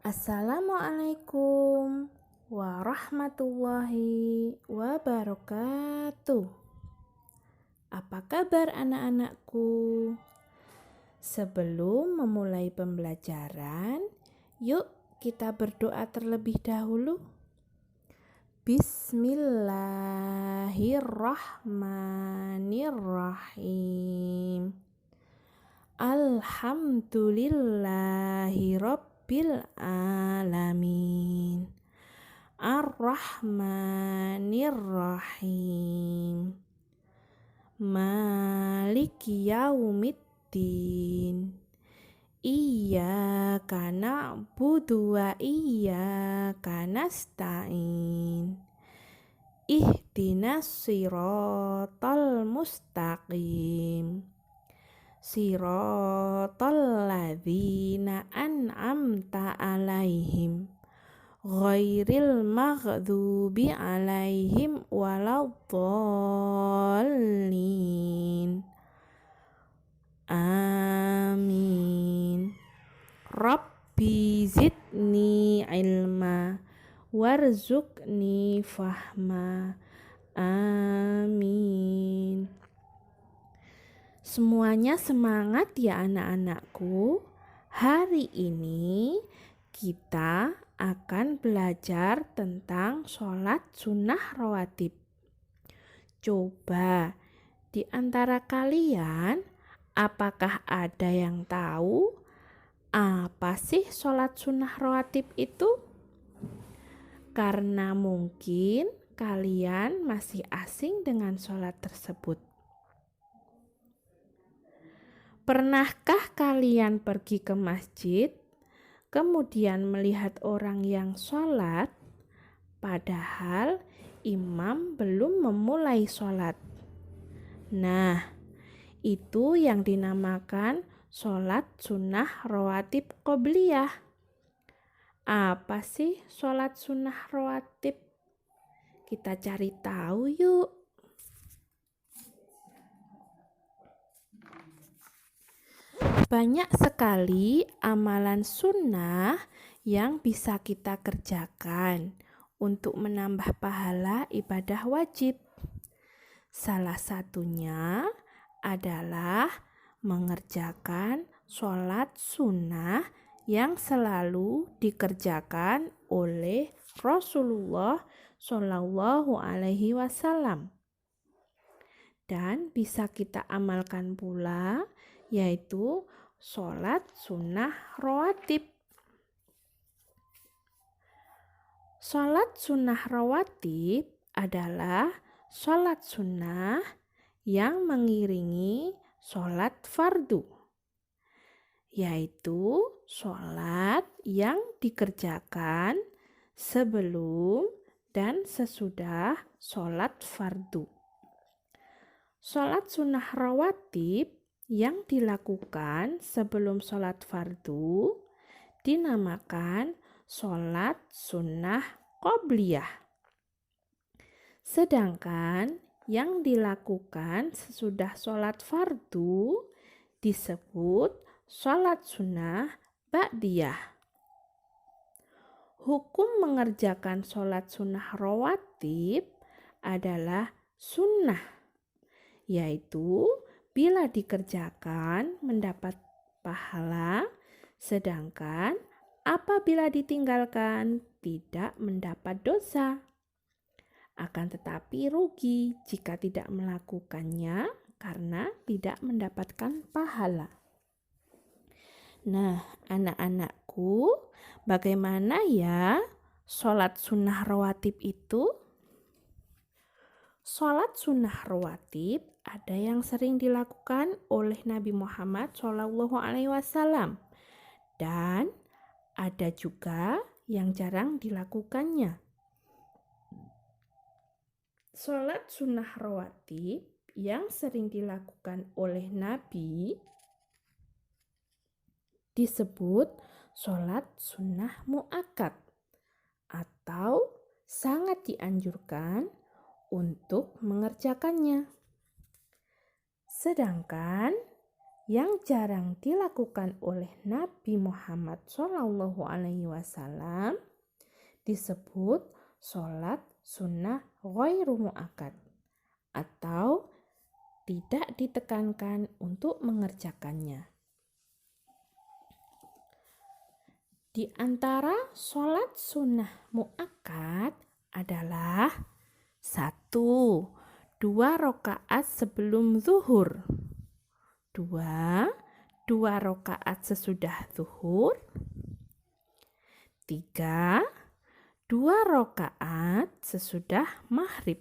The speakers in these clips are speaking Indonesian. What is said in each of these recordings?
Assalamualaikum warahmatullahi wabarakatuh. Apa kabar anak-anakku? Sebelum memulai pembelajaran, yuk kita berdoa terlebih dahulu. Bismillahirrahmanirrahim. Alhamdulillahirabbil alamin. Ar-Rahmanir-Rahim. Maliki yaumiddin. Iyyaka na'budu wa iyyaka nasta'in. Ihdinas siratal mustaqim. Siratal ladzina an'amta alaihim ghairil maghdubi alaihim waladdallin. Amin. Rabbi zidni ilma warzuqni fahma. Amin. Semuanya semangat ya anak-anakku. Hari ini kita akan belajar tentang sholat sunnah rawatib. Coba di antara kalian, apakah ada yang tahu apa sih sholat sunnah rawatib itu? Karena mungkin kalian masih asing dengan sholat tersebut. Pernahkah kalian pergi ke masjid, kemudian melihat orang yang sholat, padahal imam belum memulai sholat? Nah, itu yang dinamakan sholat sunnah rawatib qobliyah. Apa sih sholat sunnah rawatib? Kita cari tahu yuk. Banyak sekali amalan sunnah yang bisa kita kerjakan untuk menambah pahala ibadah wajib. Salah satunya adalah mengerjakan sholat sunnah yang selalu dikerjakan oleh Rasulullah Shallallahu Alaihi Wasallam. Dan bisa kita amalkan pula, yaitu sholat sunnah rawatib. Sholat sunnah rawatib adalah sholat sunnah yang mengiringi sholat fardu, yaitu sholat yang dikerjakan sebelum dan sesudah sholat fardu. Sholat sunnah rawatib yang dilakukan sebelum sholat fardu dinamakan sholat sunnah qobliyah. Sedangkan yang dilakukan sesudah sholat fardu disebut sholat sunnah ba'diyah. Hukum mengerjakan sholat sunnah rawatib adalah sunnah, yaitu bila dikerjakan mendapat pahala, sedangkan apabila ditinggalkan tidak mendapat dosa. Akan tetapi rugi jika tidak melakukannya karena tidak mendapatkan pahala. Nah, anak-anakku, bagaimana ya sholat sunnah rawatib itu? Sholat sunnah rawatib ada yang sering dilakukan oleh Nabi Muhammad SAW dan ada juga yang jarang dilakukannya. Sholat sunnah rawatib yang sering dilakukan oleh Nabi disebut sholat sunnah mu'akkad atau sangat dianjurkan untuk mengerjakannya. Sedangkan yang jarang dilakukan oleh Nabi Muhammad SAW disebut sholat sunnah ghairu mu'akkad atau tidak ditekankan untuk mengerjakannya. Di antara sholat sunnah mu'akkad adalah 1. 2 rakaat sebelum zuhur, 2 rakaat sesudah zuhur, 3 2 rakaat sesudah maghrib,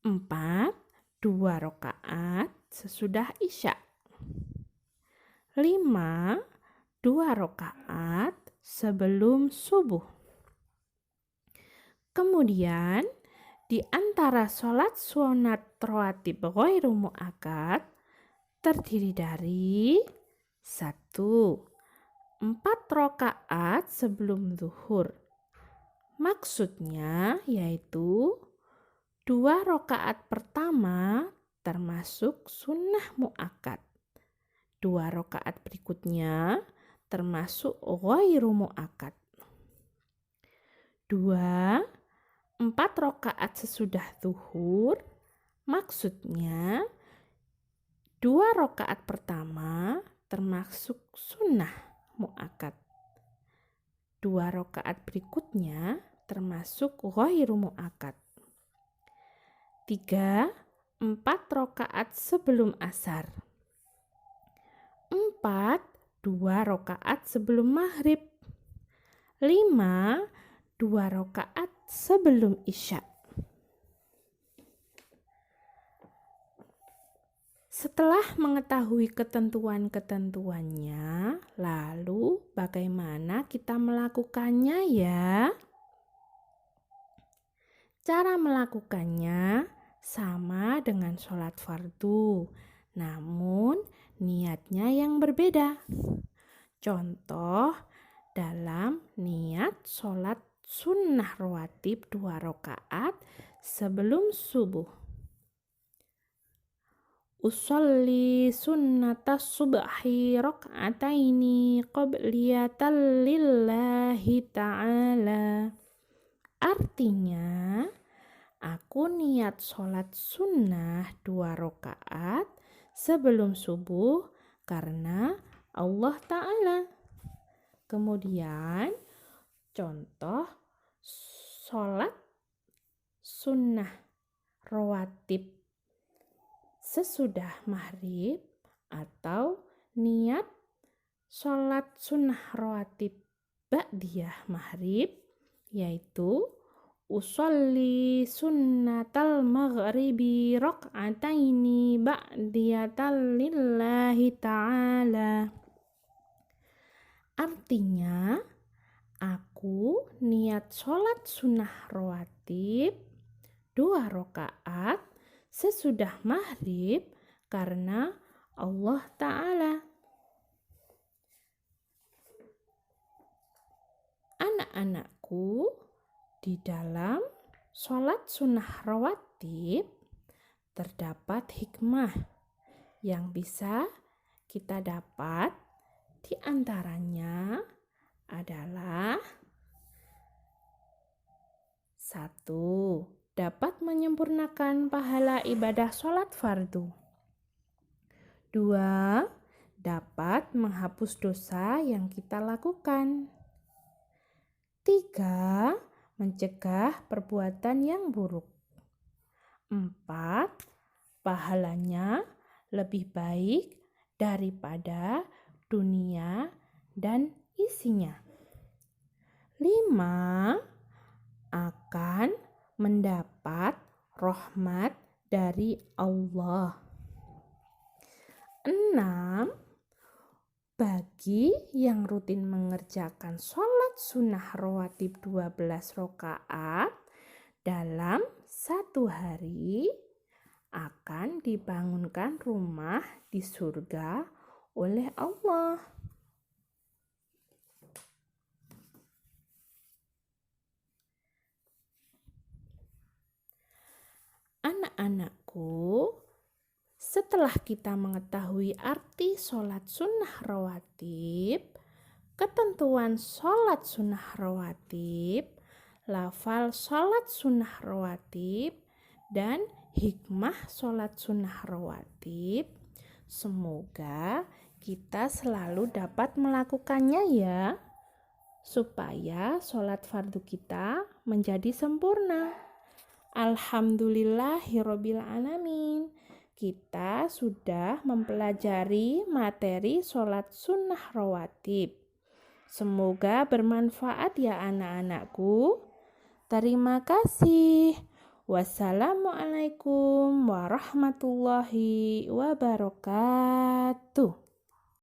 4 2 rakaat sesudah isya, 5 2 rakaat sebelum subuh. Kemudian di antara sholat sunat rawatib ghairu mu'akkad terdiri dari 1. 4 rakaat sebelum zuhur. Maksudnya yaitu 2 rakaat pertama termasuk sunnah mu'akkad. 2 rakaat berikutnya termasuk ghairu mu'akkad. 2. 4 rakaat sesudah zuhur, maksudnya 2 rakaat pertama termasuk sunnah mu'akkad. 2 rakaat berikutnya termasuk ghairu mu'akkad. 3. 4 rakaat sebelum asar. 4. 2 rakaat sebelum maghrib. 5. 2 rakaat sebelum isya. Setelah mengetahui ketentuan-ketentuannya, lalu bagaimana kita melakukannya ya? Cara melakukannya sama dengan sholat fardu, namun niatnya yang berbeda. Contoh dalam niat sholat sunnah rawatib 2 rakaat sebelum subuh. Usolli sunnatas subhi rak'ataini qabliyatan lillahi ta'ala. Artinya, aku niat sholat sunnah 2 rakaat sebelum subuh karena Allah Ta'ala. Kemudian, contoh sholat sunnah rawatib sesudah maghrib atau niat sholat sunnah rawatib ba'diyah maghrib, yaitu usolli sunnatal maghribi rak'ataini ba'diyatan lillahi ta'ala. Artinya, aku niat sholat sunnah rawatib 2 rakaat sesudah maghrib karena Allah Ta'ala. Anak-anakku, di dalam sholat sunnah rawatib terdapat hikmah yang bisa kita dapat. Di antaranya adalah 1. Dapat menyempurnakan pahala ibadah sholat fardu. 2. Dapat menghapus dosa yang kita lakukan. 3. Mencegah perbuatan yang buruk. 4. Pahalanya lebih baik daripada dunia dan isinya. 5. Akan mendapat rahmat dari Allah. 6. Bagi yang rutin mengerjakan sholat sunnah rawatib 12 rakaat dalam 1 hari akan dibangunkan rumah di surga oleh Allah. Anak-anakku, Setelah kita mengetahui arti sholat sunnah rawatib, ketentuan sholat sunnah rawatib, lafal sholat sunnah rawatib, dan hikmah sholat sunnah rawatib, semoga kita selalu dapat melakukannya ya, supaya sholat fardu kita menjadi sempurna. Alhamdulillahirabbil alamin. Kita sudah mempelajari materi sholat sunnah rawatib. Semoga bermanfaat ya anak-anakku. Terima kasih. Wassalamualaikum warahmatullahi wabarakatuh.